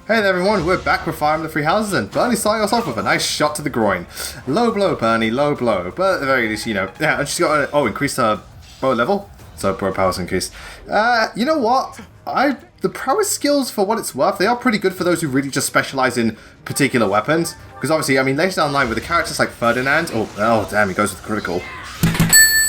Hey there everyone, we're back with Fire Emblem Three Houses, and Bernie's starting us off with a nice shot to the groin. Low blow, Bernie, low blow. But at the very least, you know, yeah, she's got to, increase her bow level. So bow power's increased. You know what? The prowess skills, for what it's worth, they are pretty good for those who really just specialize in particular weapons. Because obviously, I mean, later down the line with the characters like Ferdinand, oh damn, he goes with critical.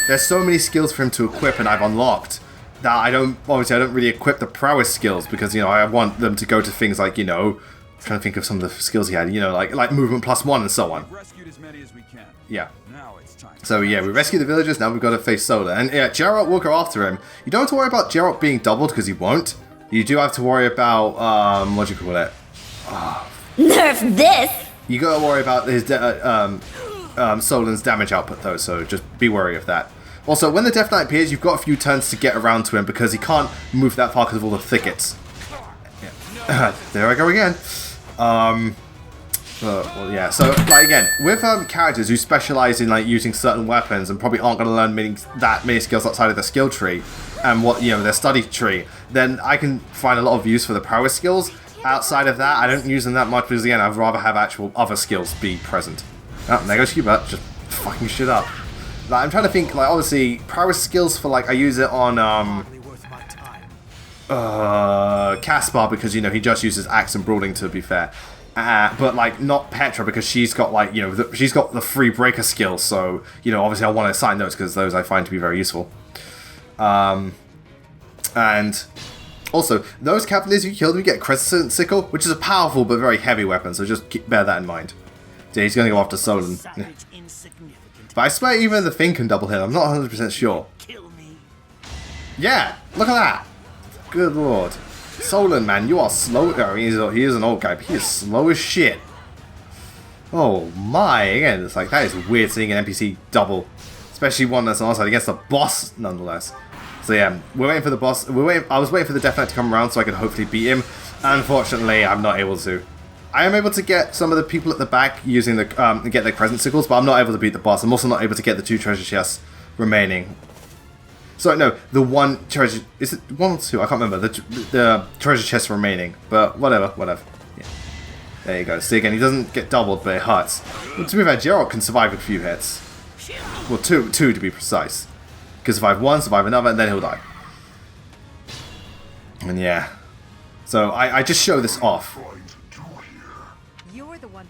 There's so many skills for him to equip, and I've unlocked that I don't really equip the prowess skills because, you know, I want them to go to things like, you know, I'm trying to think of some of the skills he had, you know, like movement +1 and so on. Rescued as many as we can. Yeah. Now it's time. So yeah, we rescue the villagers, now we've got to face Solar. And yeah, Geralt will go after him. You don't have to worry about Geralt being doubled because he won't. You do have to worry about, what do you call it? Nerf this! You gotta worry about his Solan's damage output though, so just be wary of that. Also, when the Death Knight appears, you've got a few turns to get around to him because he can't move that far because of all the thickets. Yeah. There I go again. Well, yeah. So, like again, with characters who specialize in like using certain weapons and probably aren't going to learn that many skills outside of their skill tree and what their study tree, then I can find a lot of use for the prowess skills. Outside of that, I don't use them that much because again, I'd rather have actual other skills be present. Oh, there goes Hubert, just fucking shit up. Like, I'm trying to think, like, obviously, prowess skills for, like, I use it on, Caspar because, you know, he just uses axe and brawling, to be fair. But, like, not Petra because she's got, like, you know, she's got the free breaker skill, so, you know, obviously I want to assign those because those I find to be very useful. And also, those cavaliers you kill, you get Crescent Sickle, which is a powerful but very heavy weapon, so just bear that in mind. Yeah, he's going to go after Solon. But I swear even the thing can double hit, I'm not 100% sure. Yeah, look at that! Good lord. Solon, man, you are slow. Oh, he is an old guy, but he is slow as shit. Oh my, again, it's like, that is weird seeing an NPC double. Especially one that's on our side against the boss, nonetheless. So yeah, we're waiting for the boss. I was waiting for the Death Knight to come around so I could hopefully beat him. Unfortunately, I'm not able to. I am able to get some of the people at the back using the get their Crescent Sickles, but I'm not able to beat the boss. I'm also not able to get the 2 treasure chests remaining. Sorry, no, the 1 treasure... Is it 1 or 2? I can't remember. The treasure chests remaining. But whatever. Yeah. There you go. See, again, he doesn't get doubled, but it hurts. Well, to be fair, Geralt can survive a few hits. Well, two to be precise. He can survive one, survive another, and then he'll die. And yeah. So I just show this off.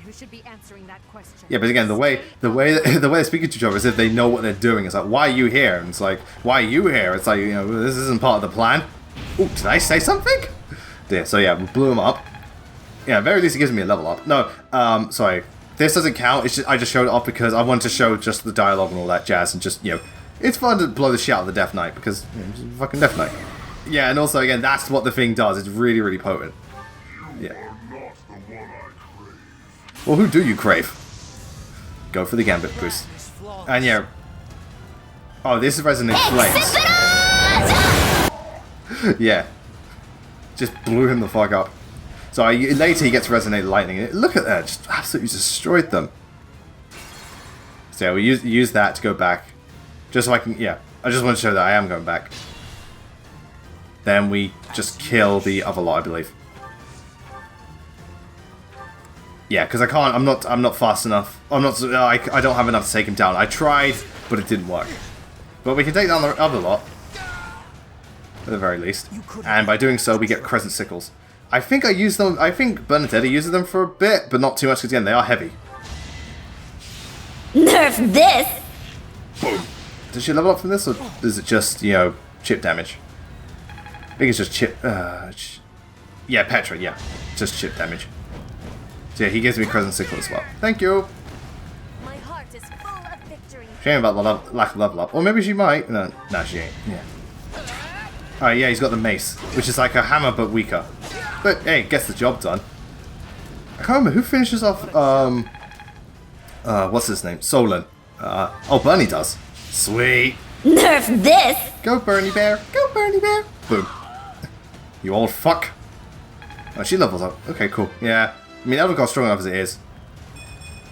Who should be answering that question? Yeah, but again, the way they're speaking to each other is if they know what they're doing. It's like, why are you here? And it's like, why are you here? It's like, you know, this isn't part of the plan. Oh, did I say something? Yeah, so yeah, we blew him up. Yeah, at very least it gives me a level up. No, sorry, this doesn't count. It's just, I just showed it off because I wanted to show just the dialogue and all that jazz, and just, you know, it's fun to blow the shit out of the Death Knight because, you know, it's a fucking Death Knight. Yeah, and also again, that's what the thing does. It's really, really potent. Yeah. Well, who do you crave? Go for the Gambit boost. And yeah. Oh, this is Resonant Flames. Yeah. Just blew him the fuck up. So later he gets Resonate Lightning. Look at that. Just absolutely destroyed them. So yeah, we use that to go back. Just so I can... Yeah. I just want to show that I am going back. Then we just kill the other lot, I believe. Yeah, because I can't. I'm not fast enough. I don't have enough to take him down. I tried, but it didn't work. But we can take down the other lot, at the very least. And by doing so, we get Crescent Sickles. I think I use them. I think Bernadette uses them for a bit, but not too much. Because again, they are heavy. Nerf this! Boom. Does she level up from this, or is it just, you know, chip damage? I think it's just chip. Yeah, Petra. Yeah, just chip damage. So yeah, he gives me Crescent Sickle as well. Thank you! My heart is full of victory. Shame about the lack of level up. Or maybe she might. No, she ain't. Yeah. Alright, yeah, he's got the mace, which is like a hammer but weaker. But hey, gets the job done. I can't remember who finishes off, what's his name? Solon. Oh, Bernie does. Sweet! Nerf this! Go, Bernie Bear! Go, Bernie Bear! Boom. You old fuck. Oh, she levels up. Okay, cool. Yeah. I mean, Elder God's strong enough as it is.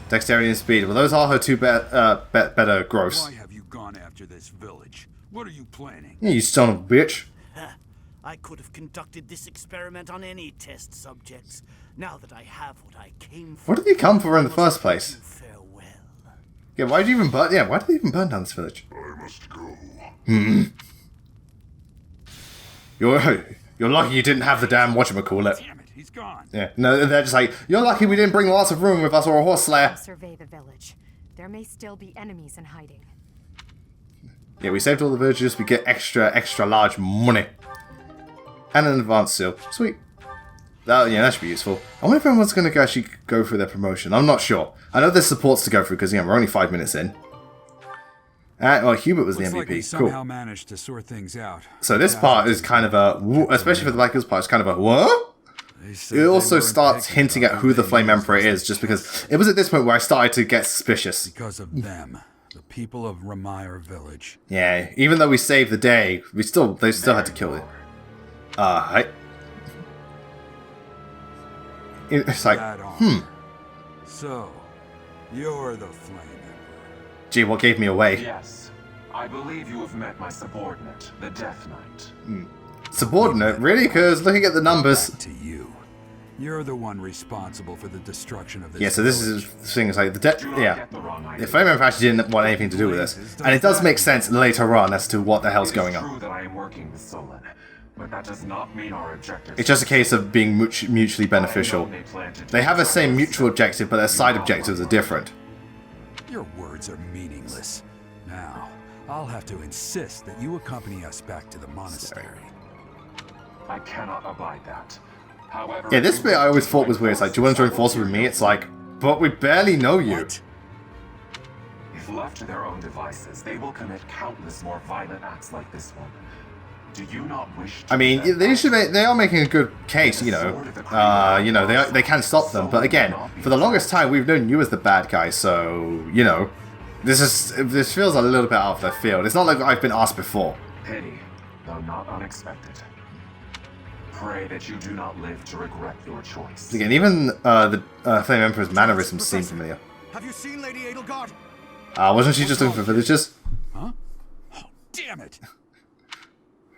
Dexterity and speed. Well, those are her two better gross. Why have you gone after this village? What are you planning? Yeah, you son of a bitch. I could have conducted this experiment on any test subjects. Now that I have what I came for... What did he come for in the first place? Farewell. Yeah, why did you even burn? Yeah, why did they even burn down this village? I must go. You're lucky you didn't have the damn whatchamacallit. Damn it, he's gone. Yeah, no, they're just like, you're lucky we didn't bring lots of room with us or a horse slayer. Survey the village. There may still be enemies in hiding. Yeah, we saved all the villagers, we get extra large money. And an advanced seal. Sweet. That should be useful. I wonder if everyone's going to actually go through their promotion. I'm not sure. I know there's supports to go through because, we're only 5 minutes in. Well, Hubert was the Looks MVP. like we Cool. somehow managed to sort things out. So this part is kind of a, especially for the Black Hills part, it's kind of a, what? It also starts hinting at who the Flame Emperor is, just because it was at this point where I started to get suspicious. Because of them, the people of Remire village. Yeah, even though we saved the day, they still had to kill it. It's like, That honor. So, you're the Flame Emperor. gee, what gave me away? Yes. I believe you have met my subordinate, the Death Knight. Subordinate? Really? Because looking at the numbers... Back to you. You're the one responsible for the destruction of this Yeah, so this is the thing, is like, Do not yeah. get the wrong idea. The Flame Emperor actually didn't want anything to do with this. And it does make sense later on as to what the hell's going It is on. true that I am working with Solon, but that does not mean our objectives. It's just a case of being mutually beneficial. They have the same mutual objective, but their side objectives are different. Your words are meaningless. Now, I'll have to insist that you accompany us back to the monastery. I cannot abide that. However, Yeah, this bit I always thought was weird. It's like, do you want to join forces with me? It's like, but we barely know you. What? if left to their own devices, they will commit countless more violent acts like this one. Do you not wish to I mean, prevent they are making a good case, they can stop them. But again, for the longest time, we've known you as the bad guy, so, this feels a little bit out of left field. It's not like I've been asked before. pity, though not unexpected? Pray that you do not live to regret your choice. Again, even the Flame Emperor's mannerisms seem familiar. Have you seen Lady Edelgard? Wasn't she just looking for villagers? Huh? Oh, damn it!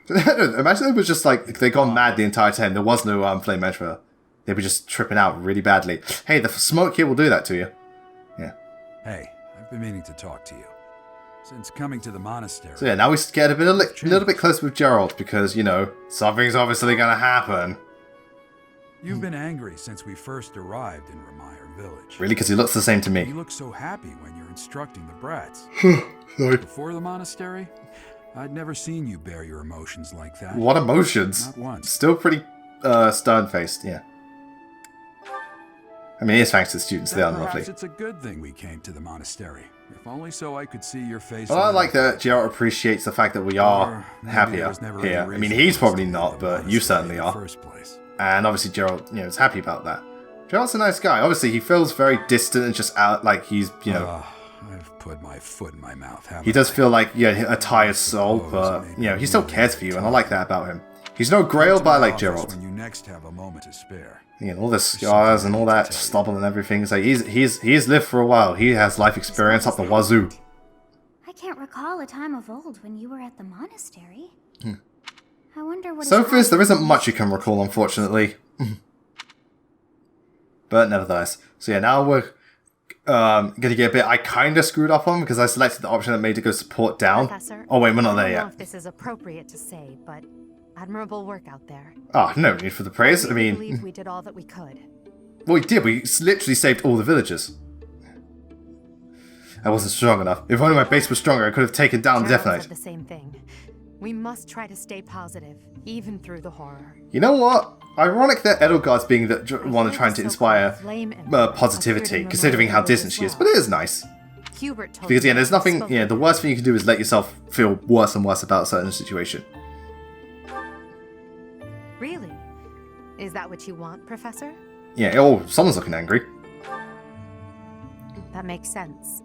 Imagine it was just like they gone mad the entire time. There was no Flame Emperor. They were just tripping out really badly. Hey, the smoke here will do that to you. Yeah. Hey, I've been meaning to talk to you. Since coming to the monastery... So yeah, now we get a little bit closer with Gerald because, something's obviously going to happen. You've been angry since we first arrived in Remire village. Really? Because he looks the same to You me. look so happy when you're instructing the brats. Sorry. Before the monastery, I'd never seen you bear your emotions like that. What emotions? Not once. Still pretty stern-faced, yeah. I mean, it is thanks to the students, they are Then lovely. perhaps it's a good thing we came to the monastery. If only so I could see your face. Well, I on like it. that Gerald appreciates the fact that we are Or maybe there happier was never here. any I mean, reason he's for us probably to not, leave the but you monastery certainly in are. the first place. And obviously Gerald, is happy about that. Gerald's a nice guy. Obviously, he feels very distant and just out, like he's, I've put my foot in my mouth, haven't he does I? feel like, a tired soul, but, he still cares for you, and I like that about him. He's no Grail, but I like Gerald. When you next have a moment to spare. All the scars and all that stubble and everything. It's like, he's lived for a while. He has life experience up the wazoo. I can't recall a time of old when you were at the monastery. I wonder what. So far, there isn't much you can recall, unfortunately. But nevertheless. So yeah, now we're gonna get a bit I kinda screwed up on because I selected the option that made it go support down. Professor, Oh wait, we're not there I don't know yet. if this is appropriate to say, but admirable work out there. Ah, no need for the praise. I believe mean, we did all that we could. well, we did. We literally saved all the villagers. I wasn't strong enough. If only my base was stronger, I could have taken down the Death Gerald Knight. said the same thing. We must try to stay positive, even through the horror. You know what? Ironic that Edelgard's being the one trying to inspire positivity, considering how distant she is. But it is nice. Hubert told Because, me there's nothing, spoken. the worst thing you can do is let yourself feel worse and worse about a certain situation. Really? Is that what you want, Professor? Yeah, someone's looking angry. That makes sense.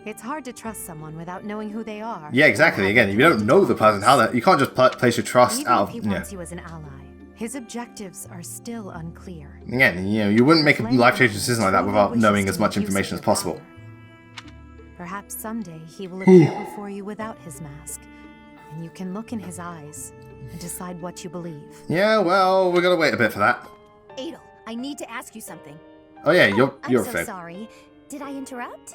It's hard to trust someone without knowing who they are. Yeah, exactly. Again, if you don't know the person, you can't just place your trust Even out if he of, wants you as an ally, his objectives are still unclear. Again, you wouldn't make a life-changing decision like that without knowing as much information as possible. Perhaps someday he will appear before you without his mask, and you can look in his eyes and decide what you believe. Yeah, well, we're gonna wait a bit for that. Adel, I need to ask you something. Oh yeah, you're I'm a so thing. sorry. Did I interrupt?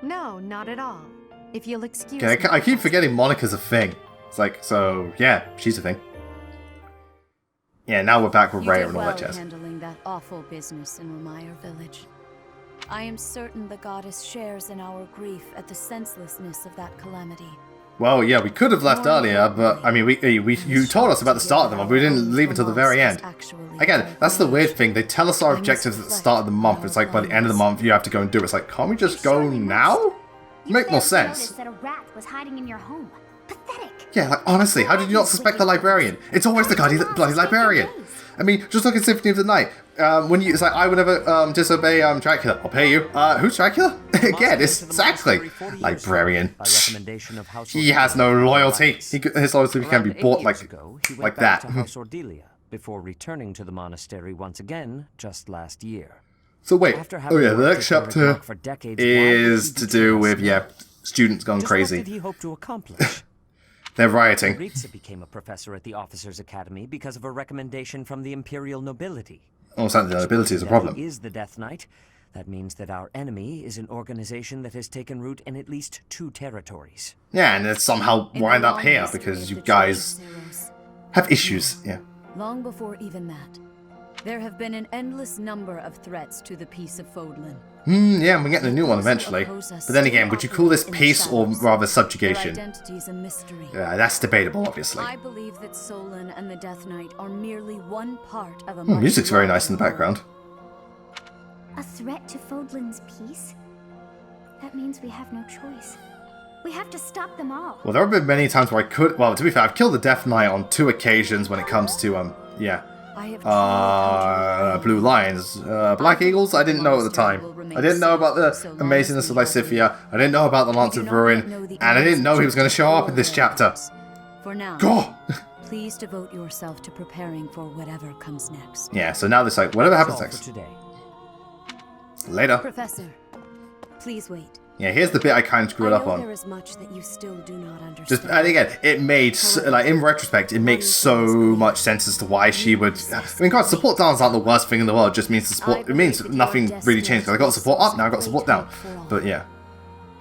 No, not at all. If you'll excuse Okay, me. I keep forgetting Monica's a thing. It's like, so yeah, she's a thing. Yeah, now we're back with You Rhea did and all well that jazz. handling that awful business in Remire village. I am certain the goddess shares in our grief at the senselessness of that calamity. Well, yeah, we could have left earlier, but I mean, you told us about the start of the month. We didn't leave until the very end. Again, that's the weird thing. They tell us our objectives at the start of the month. It's like by the end of the month, you have to go and do it. It's like, can't we just go now? Make more sense. That a rat was hiding in your home. Pathetic. Yeah, like honestly, how did you not suspect the librarian? It's always the bloody librarian. I mean, just look at Symphony of the Night. When it's like, I would never disobey Dracula. I'll pay you. Who's Dracula? Again, it's exactly librarian. He has no loyalty. His loyalty can be bought like that. To House Ordelia before returning to the monastery once again just last year. So wait, oh yeah, the next chapter is to do with students gone crazy. What did he hope to accomplish? They're rioting. Ritsa became a professor at the Officers' Academy because of a recommendation from the imperial nobility. Oh, so the nobility is a problem. Is the Death Knight. That means that our enemy is an organization that has taken root in at least 2 territories. Yeah, and it's somehow wind up here because you guys have issues. Yeah. Long before even that, there have been an endless number of threats to the peace of Fodlan. Yeah, and we're getting a new one eventually. But then again, would you call this peace or rather subjugation? Yeah, that's debatable, obviously. I believe that Solon and the Death Knight are merely one part of a music's very nice in the background. A threat to Fodlan's peace? That means we have no choice. We have to stop them all. Well, there have been many times where I could... Well, to be fair, I've killed the Death Knight on 2 occasions when it comes to, Blue Lions. Black Eagles? I didn't know at the time. I didn't know about the amazingness of Lysithia. I didn't know about the Lance of Ruin. And I didn't know he was going to show up in this chapter. For now, God! please devote yourself to preparing for whatever comes next. Yeah, so now this, like, whatever happens next. Today. Later. Professor, please wait. Yeah, here's the bit I kind of screwed up on. There is much that you still do not understand. Just, and again, it made, like, in retrospect, it makes so much sense as to why she would... I mean, God, support downs aren't the worst thing in the world, it just means the support... It means nothing really changed, because I got support up, now I got support down. But, yeah.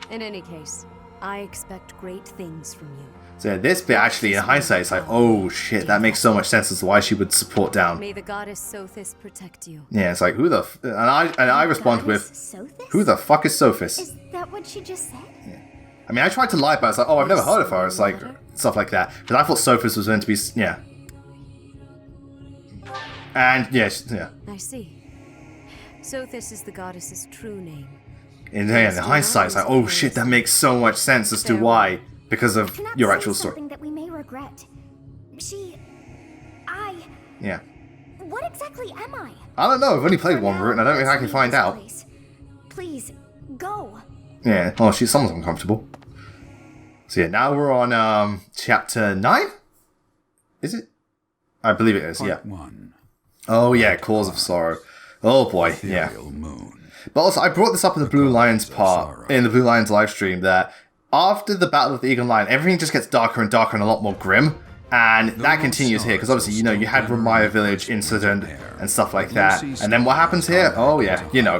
In any case, I expect great things from you. So yeah, this bit actually, in hindsight, it's like, oh shit, that makes so much sense as to why she would support down. May the goddess Sothis protect you. Yeah, it's like, who the... And I respond with, who the fuck is Sophis? Is that what she just said? Yeah. I mean, I tried to lie, but it's like, oh, I've never heard of her. It's like, stuff like that. Because I thought Sophis was meant to be... Yeah. And, yes, yeah. I see. Sothis is the goddess's true name. In hindsight, it's like, oh shit, that makes so much sense as to why. Because of your actual story. Something that we may regret. Yeah. What exactly am I? I don't know. I've only played one route, and I don't think I can find out. Please, go. Yeah. Oh, someone's uncomfortable. So yeah, now we're on chapter 9. Is it? I believe it is. Part yeah. 1. Oh yeah, Cause of Sorrow. Oh boy, yeah. Moon. But also, I brought this up in the Blue Lions part, in the Blue Lions live stream, that after the Battle of the Eagle Lion, everything just gets darker and darker and a lot more grim. And that continues here, because obviously, you know, you had Remire Village incident and stuff like that. And then what happens here? Oh yeah, you know.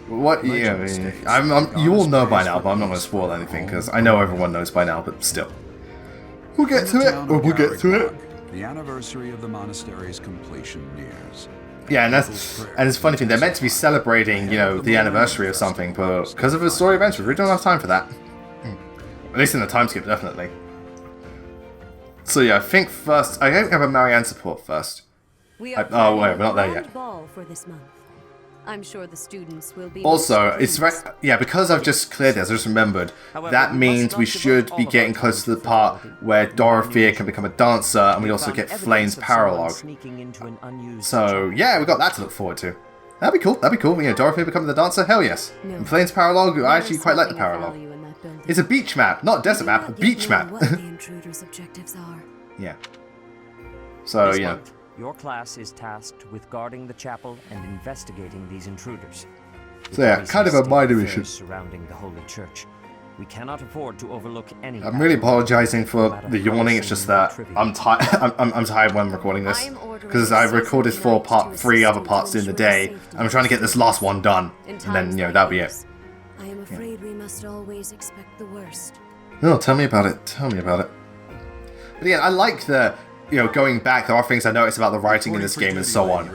What, you all know by now, but I'm not going to spoil anything, because I know everyone knows by now, but still. We'll get to it, or we'll get to it. The anniversary of the monastery's completion nears. Yeah, and it's a funny thing, they're meant to be celebrating, you know, the anniversary of something, but because of the story events, we really don't have time for that. At least in the time skip, definitely. So yeah, I think first, I don't have a Marianne support first. Oh wait, we're not there yet. Ball for this month. I'm sure the students will be. Also, it's right. Yeah, because I've just cleared this, I just remembered. That means we should be getting close to the part where Dorothea can become a dancer, and we also get Flane's paralogue. So yeah, we got that to look forward to. That'd be cool. That'd be cool. Yeah, Dorothea becoming the dancer. Hell yes. And Flane's paralogue. I actually quite like the paralogue. It's a beach map, not a desert map. A beach map. Yeah. So yeah. Your class is tasked with guarding the chapel and investigating these intruders. So yeah, kind of a minor issue. Surrounding the Holy Church. We cannot afford to overlook any. I'm really apologizing for the yawning. It's just that I'm tired. I'm tired when I'm recording this because I recorded for part 3 other parts during the day. I'm trying to get this last one done, and then that'll be it. I am afraid we must always expect the worst. No, tell me about it. Tell me about it. But again, I like the going back. There are things I noticed about the writing in this game and so on.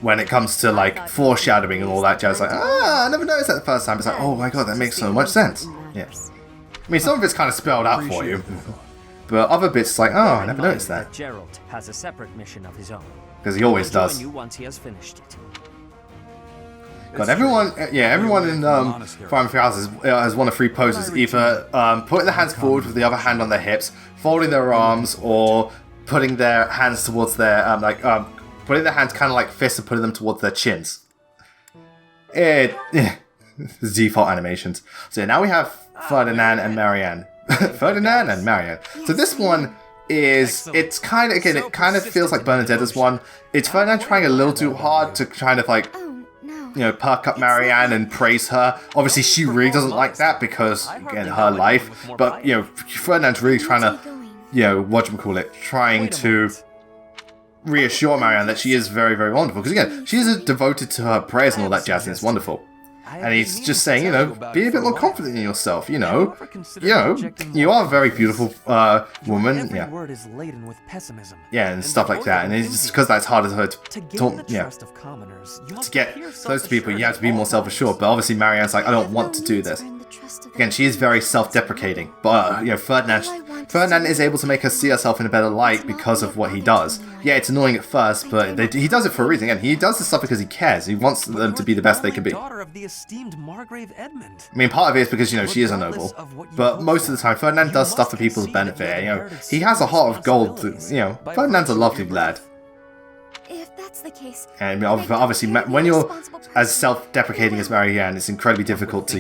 When it comes to like foreshadowing and all that jazz, like I never noticed that the first time. It's like, oh my god, that makes so much sense. Yeah. I mean, some of it's kind of spelled out for you, but other bits like, oh, I never noticed that. Gerald has a separate mission of his own. Because he always does. You once he has finished it. God, everyone in Fire Houses has one of 3 poses: either putting their hands forward with the other hand on their hips, folding their arms, or putting their hands towards their putting their hands kind of like fists and putting them towards their chins. Default animations. So now we have Ferdinand and Marianne. Ferdinand and Marianne. So this one is, it's kind of, again, it kind of feels like Bernadetta's one. It's Ferdinand trying a little too hard to kind of like, perk up Marianne and praise her. Obviously, she really doesn't like that because, again, her life. But, Ferdinand's really trying to, trying to reassure Marianne that she is very, very wonderful. Because, again, she is devoted to her prayers and all that jazz, and it's wonderful. And he's just saying, be a bit more confident in yourself, you are a very beautiful woman, yeah. Word is laden with pessimism. Yeah, and stuff like that. And it's just because that's harder for her to get close to people, you have to be more self-assured. But obviously Marianne's like, I don't want to do this. Again, she is very self-deprecating. But, Ferdinand is able to make her see herself in a better light because of what he does. Yeah, it's annoying at first, but he does it for a reason. Again, he does this stuff because he cares. He wants them to be the best they can be. Daughter of the esteemed Margrave Edmund. I mean, part of it is because, she is a noble. But most of the time, Ferdinand does stuff for people's benefit. He has a heart of gold. Ferdinand's a lovely lad. If that's the case, and obviously, when you're as self-deprecating as Marianne, it's incredibly difficult to,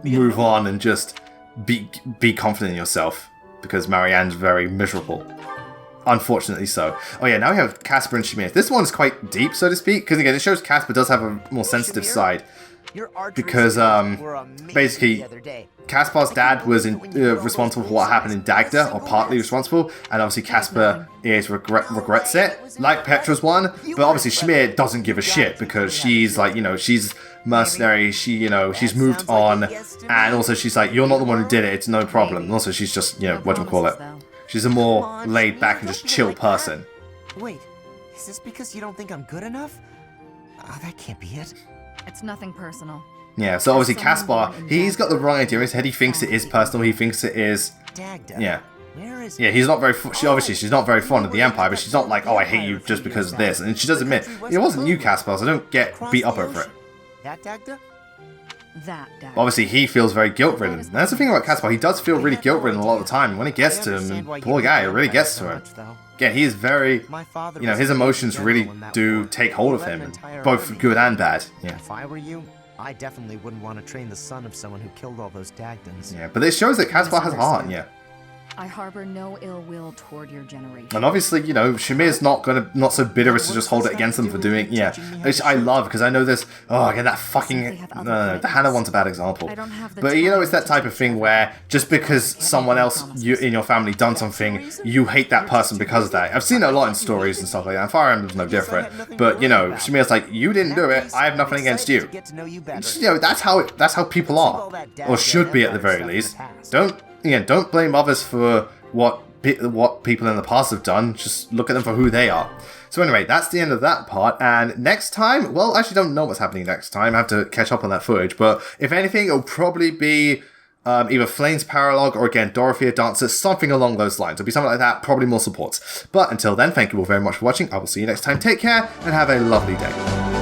move on and just be confident in yourself. Because Marianne's very miserable. Unfortunately so. Oh yeah, now we have Casper and Shamir. This one's quite deep, so to speak, because again, it shows Casper does have a more sensitive side. Because, basically, Casper's dad was responsible for what happened in Dagda, or partly responsible, and obviously Casper regrets it, like Petra's one, but obviously Shamir doesn't give a shit, because she's like, she's mercenary, she's moved on, and also she's like, you're not the one who did it, it's no problem. And also she's just, she's a more laid back and just chill person. Wait, is this because you don't think I'm good enough? Oh, that can't be it. It's nothing personal. Yeah, so obviously Caspar, he's got the wrong idea in his head. He thinks it is personal. He thinks it is... Yeah. Yeah, he's not very... she's not very fond of the Empire, but she's not like, oh, I hate you just because of this. And she does admit, it wasn't you, Caspar, so don't get beat up over it. That Dagda? Obviously, he feels very guilt-ridden. And that's the thing about Caspar. He does feel really guilt-ridden a lot of the time. When it gets to him, and poor guy, it really gets to him. Again, he is very... his emotions really do take hold of him, both good and bad. Yeah. If I were you, I definitely wouldn't want to train the son of someone who killed all those Dagdans. Yeah, but it shows that Caspar has a heart, yeah. I harbor no ill will toward your generation. And obviously, Shamir's not so bitter as to just hold it against them for doing, which I love, because I know this, again, that fucking, the Hannah one's a bad example. But it's that type of thing where, just because someone else in your family done something, you hate that person because of that. I've seen it a lot in stories and stuff like that, and Fire Emblem's no different. But, Shamir's like, you didn't do it, I have nothing against you. That's how people are. Or should be at the very least. Don't blame others for what people in the past have done. Just look at them for who they are. So anyway, that's the end of that part. And next time, well, I actually don't know what's happening next time. I have to catch up on that footage. But if anything, it'll probably be either Flame's Paralog or again, Dorothea Dancer, something along those lines. It'll be something like that, probably more supports. But until then, thank you all very much for watching. I will see you next time. Take care and have a lovely day.